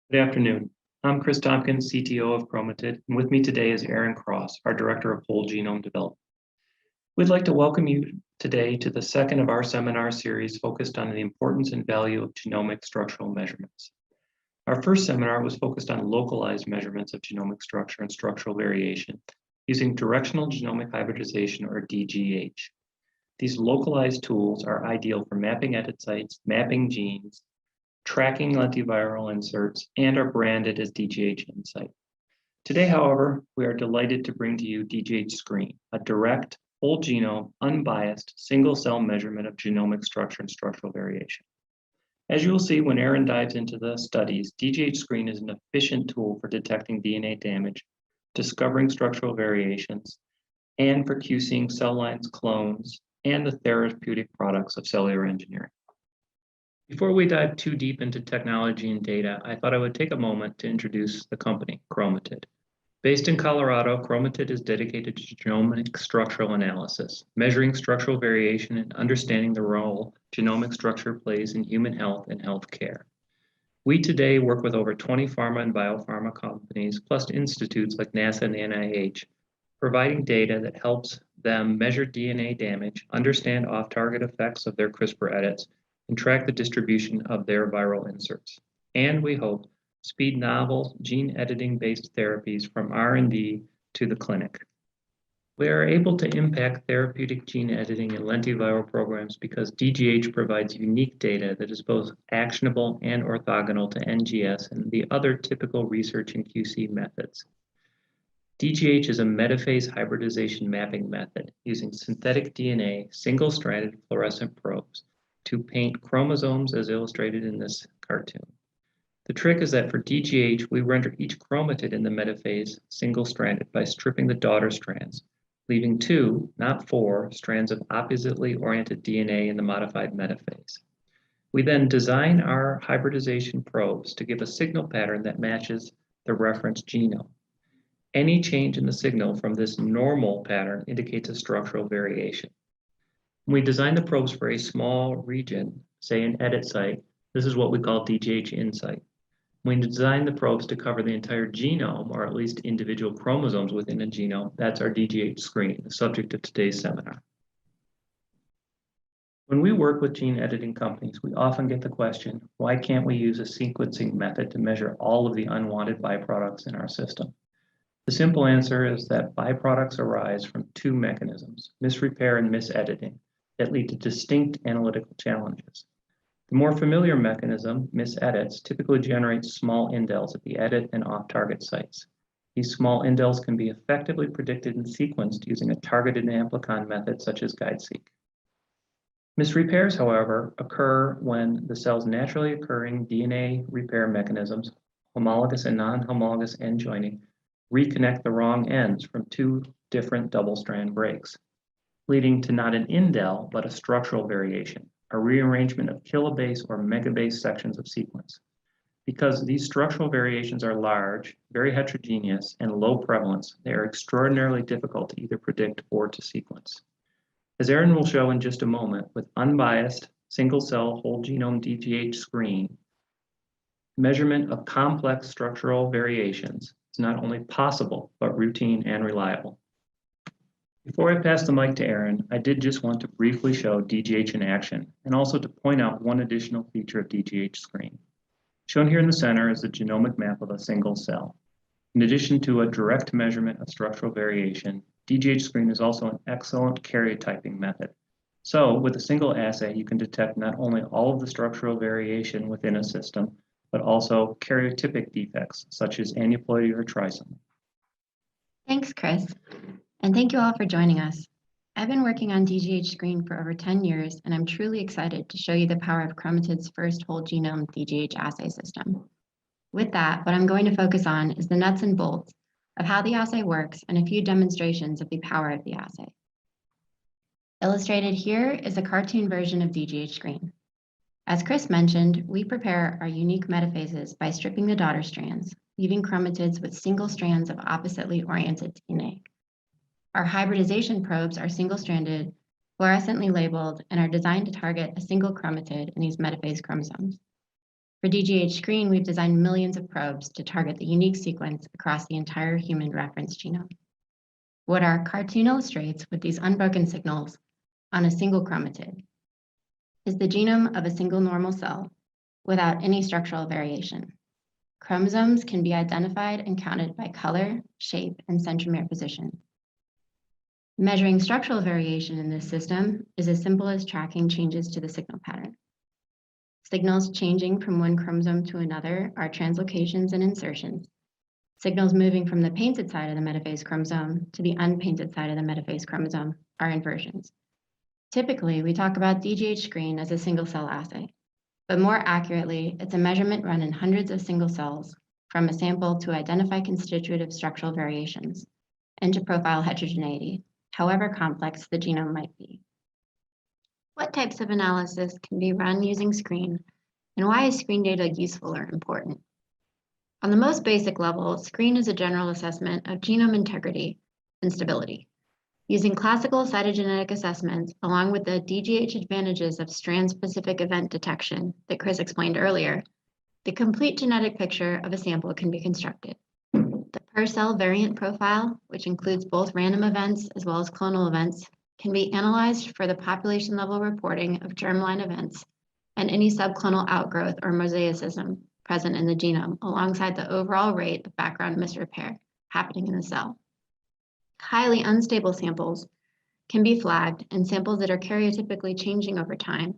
Good afternoon. I'm Chris Tompkins, CTO of Chromatid, and with me today is Aaron Cross, our Director of Whole Genome Development. We'd like to welcome you today to the second of our seminar series focused on the importance and value of genomic structural measurements. Our first seminar was focused on localized measurements of genomic structure and structural variation using directional genomic hybridization, or dGH. These localized tools are ideal for mapping edit sites, mapping genes, tracking lentiviral inserts, and are branded as dGH Insight. Today, however, we are delighted to bring to you dGH Screen, a direct, whole genome, unbiased, single-cell measurement of genomic structure and structural variation. As you will see when Aaron dives into the studies, dGH Screen is an efficient tool for detecting DNA damage, discovering structural variations, and for QCing cell lines, clones, and the therapeutic products of cellular engineering. Before we dive too deep into technology and data, I thought I would take a moment to introduce the company, Chromatid. Based in Colorado, Chromatid is dedicated to genomic structural analysis, measuring structural variation and understanding the role genomic structure plays in human health and healthcare. We today work with over 20 pharma and biopharma companies, plus institutes like NASA and the NIH, providing data that helps them measure DNA damage, understand off-target effects of their CRISPR edits, and track the distribution of their viral inserts. And we hope speed novel gene editing-based therapies from R&D to the clinic. We are able to impact therapeutic gene editing and lentiviral programs because dGH provides unique data that is both actionable and orthogonal to NGS and the other typical research and QC methods. dGH is a metaphase hybridization mapping method using synthetic DNA, single-stranded fluorescent probes to paint chromosomes as illustrated in this cartoon. The trick is that for dGH, we render each chromatid in the metaphase single-stranded by stripping the daughter strands, leaving 2, not 4, strands of oppositely oriented DNA in the modified metaphase. We then design our hybridization probes to give a signal pattern that matches the reference genome. Any change in the signal from this normal pattern indicates a structural variation. When we design the probes for a small region, say an edit site, this is what we call dGH Insight. When we design the probes to cover the entire genome, or at least individual chromosomes within a genome, that's our dGH Screen, the subject of today's seminar. When we work with gene editing companies, we often get the question, why can't we use a sequencing method to measure all of the unwanted byproducts in our system? The simple answer is that byproducts arise from 2 mechanisms, misrepair and misediting, that lead to distinct analytical challenges. The more familiar mechanism, misedits, typically generates small indels at the edit and off-target sites. These small indels can be effectively predicted and sequenced using a targeted amplicon method such as GuideSeq. Misrepairs, however, occur when the cell's naturally occurring DNA repair mechanisms, homologous and non-homologous end joining, reconnect the wrong ends from 2 different double-strand breaks, leading to not an indel, but a structural variation, a rearrangement of kilobase or megabase sections of sequence. Because these structural variations are large, very heterogeneous, and low prevalence, they are extraordinarily difficult to either predict or to sequence. As Aaron will show in just a moment, with unbiased, single-cell whole genome dGH screen, measurement of complex structural variations is not only possible, but routine and reliable. Before I pass the mic to Aaron, I did just want to briefly show dGH in action and also to point out one additional feature of dGH Screen. Shown here in the center is the genomic map of a single cell. In addition to a direct measurement of structural variation, dGH Screen is also an excellent karyotyping method. So with a single assay, you can detect not only all of the structural variation within a system, but also karyotypic defects such as aneuploidy or trisomy. Thanks, Chris. And thank you all for joining us. I've been working on dGH Screen for over 10 years, and I'm truly excited to show you the power of Chromatid's first whole genome dGH assay system. With that, what I'm going to focus on is the nuts and bolts of how the assay works and a few demonstrations of the power of the assay. Illustrated here is a cartoon version of dGH Screen. As Chris mentioned, we prepare our unique metaphases by stripping the daughter strands, leaving chromatids with single strands of oppositely oriented DNA. Our hybridization probes are single-stranded, fluorescently labeled, and are designed to target a single chromatid in these metaphase chromosomes. For dGH screen, we've designed millions of probes to target the unique sequence across the entire human reference genome. What our cartoon illustrates with these unbroken signals on a single chromatid is the genome of a single normal cell without any structural variation. Chromosomes can be identified and counted by color, shape, and centromere position. Measuring structural variation in this system is as simple as tracking changes to the signal pattern. Signals changing from one chromosome to another are translocations and insertions. Signals moving from the painted side of the metaphase chromosome to the unpainted side of the metaphase chromosome are inversions. Typically, we talk about dGH screen as a single-cell assay, but more accurately, it's a measurement run in hundreds of single cells from a sample to identify constitutive structural variations and to profile heterogeneity, however complex the genome might be. What types of analysis can be run using screen, and why is screen data useful or important? On the most basic level, screen is a general assessment of genome integrity and stability. Using classical cytogenetic assessments, along with the dGH advantages of strand-specific event detection that Chris explained earlier, the complete genetic picture of a sample can be constructed. The per-cell variant profile, which includes both random events as well as clonal events, can be analyzed for the population-level reporting of germline events and any subclonal outgrowth or mosaicism present in the genome, alongside the overall rate of background misrepair happening in the cell. Highly unstable samples can be flagged, and samples that are karyotypically changing over time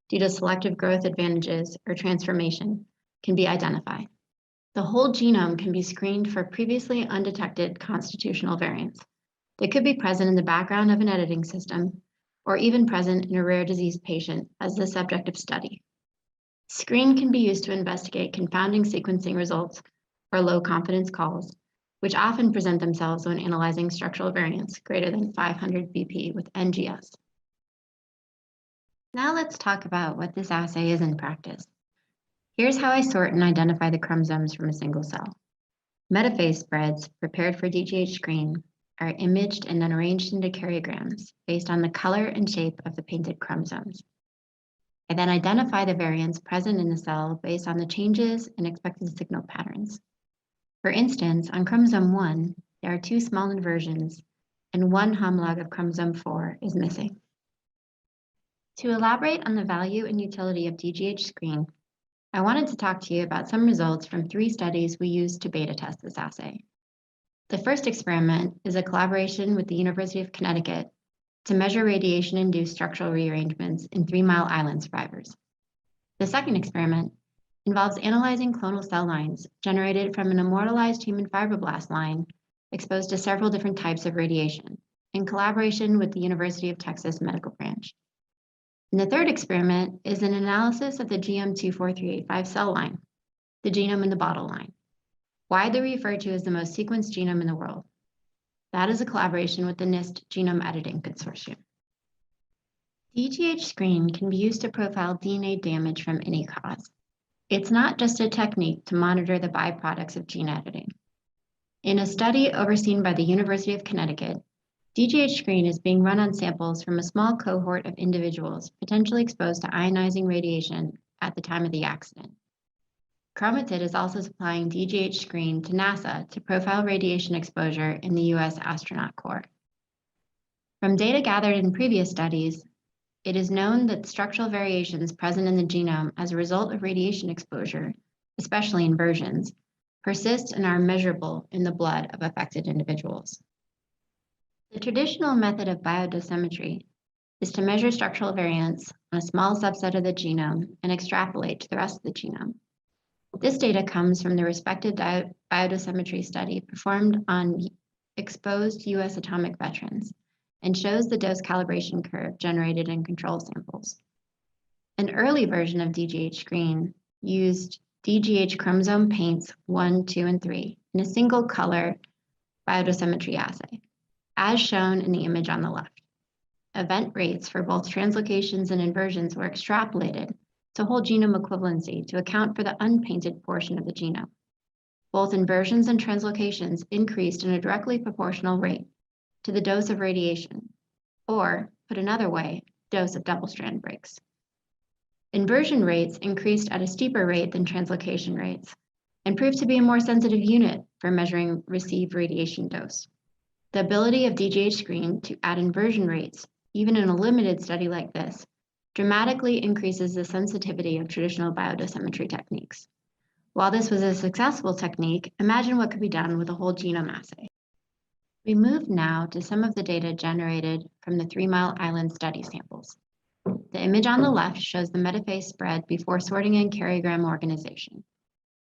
due to selective growth advantages or transformation can be identified. The whole genome can be screened for previously undetected constitutional variants that could be present in the background of an editing system or even present in a rare disease patient as the subject of study. Screen can be used to investigate confounding sequencing results or low confidence calls, which often present themselves when analyzing structural variants greater than 500 BP with NGS. Now let's talk about what this assay is in practice. Here's how I sort and identify the chromosomes from a single cell. Metaphase spreads prepared for dGH screen are imaged and then arranged into karyograms based on the color and shape of the painted chromosomes. I then identify the variants present in the cell based on the changes in expected signal patterns. For instance, on chromosome 1, there are 2 small inversions, and 1 homolog of chromosome 4 is missing. To elaborate on the value and utility of dGH screen, I wanted to talk to you about some results from 3 studies we used to beta test this assay. The first experiment is a collaboration with the University of Connecticut to measure radiation-induced structural rearrangements in 3 Mile Island survivors. The second experiment involves analyzing clonal cell lines generated from an immortalized human fibroblast line exposed to several different types of radiation in collaboration with the University of Texas Medical Branch. And the third experiment is an analysis of the GM24385 cell line, the genome in the bottle line, widely referred to as the most sequenced genome in the world. That is a collaboration with the NIST Genome Editing Consortium. dGH screen can be used to profile DNA damage from any cause. It's not just a technique to monitor the byproducts of gene editing. In a study overseen by the University of Connecticut, dGH screen is being run on samples from a small cohort of individuals potentially exposed to ionizing radiation at the time of the accident. Chromatid is also supplying dGH screen to NASA to profile radiation exposure in the US Astronaut Corps. From data gathered in previous studies, it is known that structural variations present in the genome as a result of radiation exposure, especially inversions, persist and are measurable in the blood of affected individuals. The traditional method of biodosimetry is to measure structural variants on a small subset of the genome and extrapolate to the rest of the genome. This data comes from the respective biodosimetry study performed on exposed US atomic veterans and shows the dose calibration curve generated in control samples. An early version of dGH screen used dGH chromosome paints 1, 2, and 3 in a single color biodosimetry assay, as shown in the image on the left. Event rates for both translocations and inversions were extrapolated to whole genome equivalency to account for the unpainted portion of the genome. Both inversions and translocations increased in a directly proportional rate to the dose of radiation, or, put another way, dose of double-strand breaks. Inversion rates increased at a steeper rate than translocation rates and proved to be a more sensitive unit for measuring received radiation dose. The ability of dGH screen to add inversion rates, even in a limited study like this, dramatically increases the sensitivity of traditional biodosimetry techniques. While this was a successful technique, imagine what could be done with a whole genome assay. We move now to some of the data generated from the 3 Mile Island study samples. The image on the left shows the metaphase spread before sorting in karyogram organization.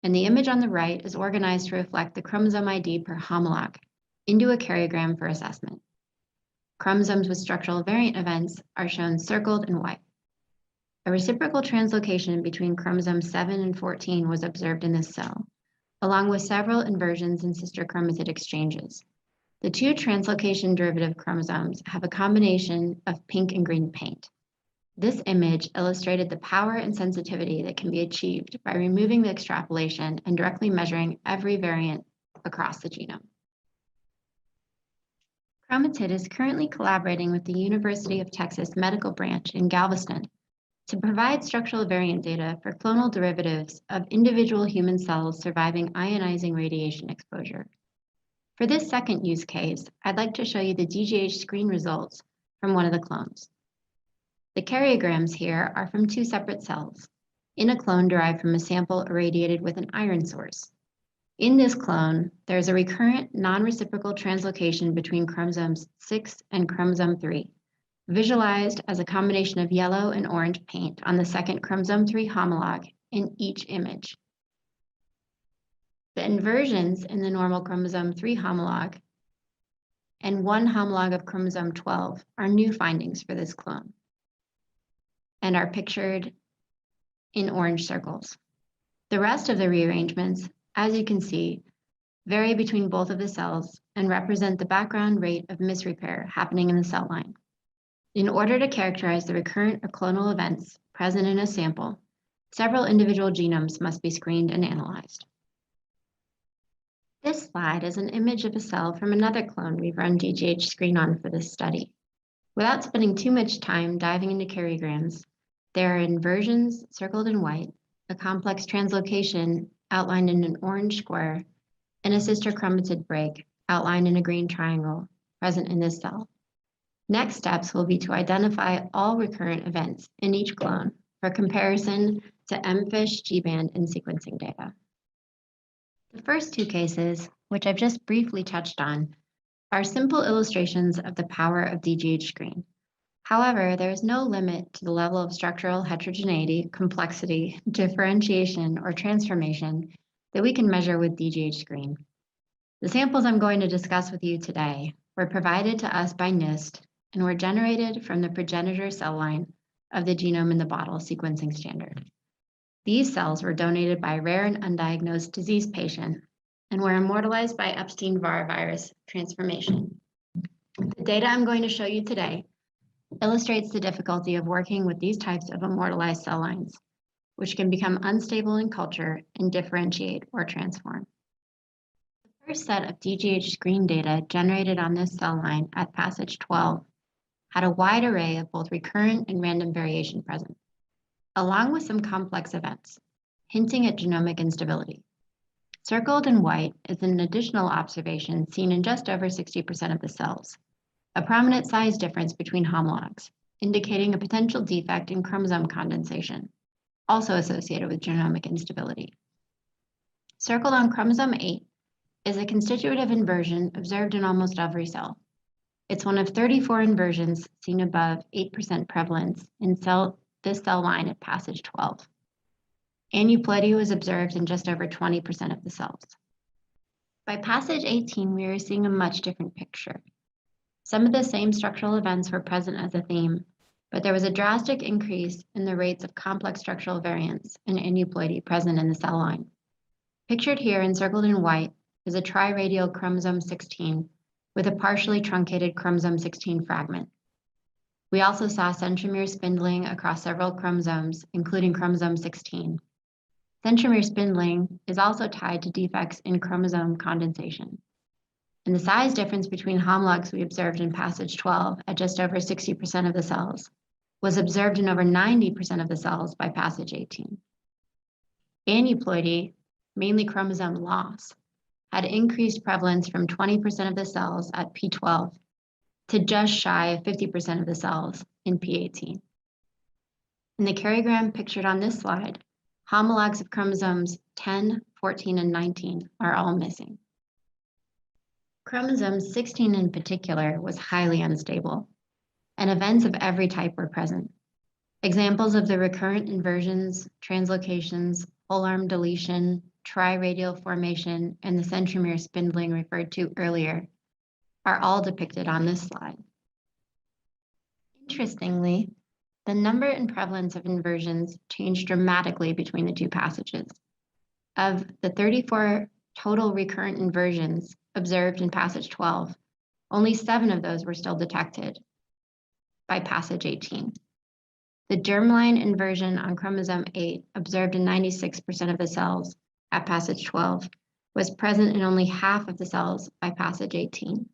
And the image on the right is organized to reflect the chromosome ID per homolog into a karyogram for assessment. Chromosomes with structural variant events are shown circled in white. A reciprocal translocation between chromosomes 7 and 14 was observed in this cell, along with several inversions and sister chromatid exchanges. The two translocation derivative chromosomes have a combination of pink and green paint. This image illustrated the power and sensitivity that can be achieved by removing the extrapolation and directly measuring every variant across the genome. Chromatid is currently collaborating with the University of Texas Medical Branch in Galveston to provide structural variant data for clonal derivatives of individual human cells surviving ionizing radiation exposure. For this second use case, I'd like to show you the dGH screen results from one of the clones. The karyograms here are from two separate cells, in a clone derived from a sample irradiated with an iron source. In this clone, there is a recurrent non-reciprocal translocation between chromosomes 6 and chromosome 3, visualized as a combination of yellow and orange paint on the second chromosome 3 homolog in each image. The inversions in the normal chromosome 3 homolog and one homolog of chromosome 12 are new findings for this clone and are pictured in orange circles. The rest of the rearrangements, as you can see, vary between both of the cells and represent the background rate of misrepair happening in the cell line. In order to characterize the recurrent or clonal events present in a sample, several individual genomes must be screened and analyzed. This slide is an image of a cell from another clone we've run dGH screen on for this study. Without spending too much time diving into karyograms, there are inversions circled in white, a complex translocation outlined in an orange square, and a sister chromatid break outlined in a green triangle present in this cell. Next steps will be to identify all recurrent events in each clone for comparison to MFISH, GBAND, and sequencing data. The first two cases, which I've just briefly touched on, are simple illustrations of the power of dGH screen. However, there is no limit to the level of structural heterogeneity, complexity, differentiation, or transformation that we can measure with dGH screen. The samples I'm going to discuss with you today were provided to us by NIST and were generated from the progenitor cell line of the genome in the bottle sequencing standard. These cells were donated by a rare and undiagnosed disease patient and were immortalized by Epstein-Barr virus transformation. The data I'm going to show you today illustrates the difficulty of working with these types of immortalized cell lines, which can become unstable in culture and differentiate or transform. The first set of dGH screen data generated on this cell line at passage 12 had a wide array of both recurrent and random variation present, along with some complex events, hinting at genomic instability. Circled in white is an additional observation seen in just over 60% of the cells, a prominent size difference between homologs, indicating a potential defect in chromosome condensation, also associated with genomic instability. Circled on chromosome 8 is a constitutive inversion observed in almost every cell. It's one of 34 inversions seen above 8% prevalence in this cell line at passage 12. Aneuploidy was observed in just over 20% of the cells. By passage 18, we are seeing a much different picture. Some of the same structural events were present as a theme, but there was a drastic increase in the rates of complex structural variants and aneuploidy present in the cell line. Pictured here and circled in white is a triradial chromosome 16 with a partially truncated chromosome 16 fragment. We also saw centromere spindling across several chromosomes, including chromosome 16. Centromere spindling is also tied to defects in chromosome condensation. And the size difference between homologs we observed in passage 12 at just over 60% of the cells was observed in over 90% of the cells by passage 18. Aneuploidy, mainly chromosome loss, had increased prevalence from 20% of the cells at P12 to just shy of 50% of the cells in P18. In the karyogram pictured on this slide, homologs of chromosomes 10, 14, and 19 are all missing. Chromosome 16 in particular was highly unstable, and events of every type were present. Examples of the recurrent inversions, translocations, whole arm deletion, triradial formation, and the centromere spindling referred to earlier are all depicted on this slide. Interestingly, the number and prevalence of inversions changed dramatically between the two passages. Of the 34 total recurrent inversions observed in passage 12, only 7 of those were still detected by passage 18. The germline inversion on chromosome 8, observed in 96% of the cells at passage 12, was present in only half of the cells by passage 18.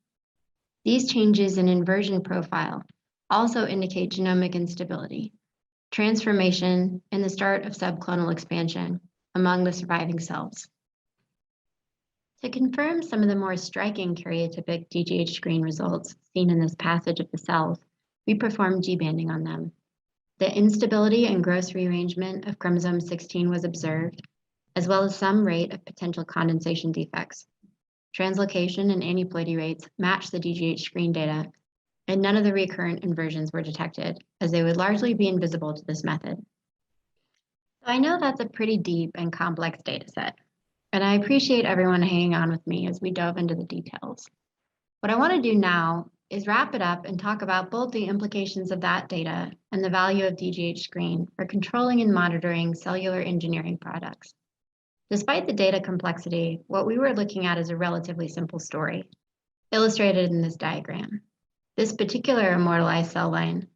These changes in inversion profile also indicate genomic instability, transformation, and the start of subclonal expansion among the surviving cells. To confirm some of the more striking karyotypic dGH screen results seen in this passage of the cells, we performed G-banding on them. The instability and gross rearrangement of chromosome 16 was observed, as well as some rate of potential condensation defects. Translocation and aneuploidy rates matched the dGH screen data, and none of the recurrent inversions were detected, as they would largely be invisible to this method. So I know that's a pretty deep and complex data set, and I appreciate everyone hanging on with me as we dove into the details. What I want to do now is wrap it up and talk about both the implications of that data and the value of dGH screen for controlling and monitoring cellular engineering products. Despite the data complexity, what we were looking at is a relatively simple story, illustrated in this diagram. This particular immortalized cell line,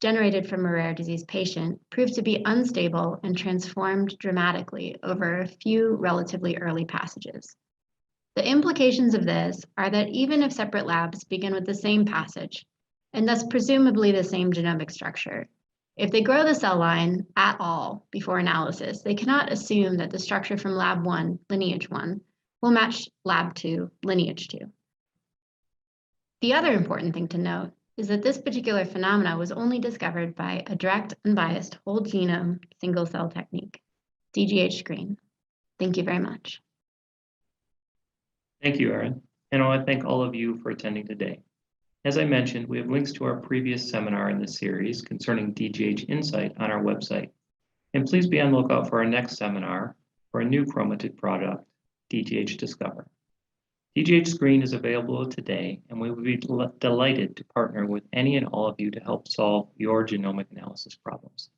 generated from a rare disease patient, proved to be unstable and transformed dramatically over a few relatively early passages. The implications of this are that even if separate labs begin with the same passage, and thus presumably the same genomic structure, if they grow the cell line at all before analysis, they cannot assume that the structure from lab 1, lineage 1, will match lab 2, lineage 2. The other important thing to note is that this particular phenomena was only discovered by a direct, unbiased, whole genome single cell technique, dGH screen. Thank you very much. Thank you, Erin, and I want to thank all of you for attending today. As I mentioned, we have links to our previous seminar in this series concerning dGH Insight on our website. And please be on the lookout for our next seminar for a new chromatid product, dGH Discover. dGH Screen is available today, and we will be delighted to partner with any and all of you to help solve your genomic analysis problems.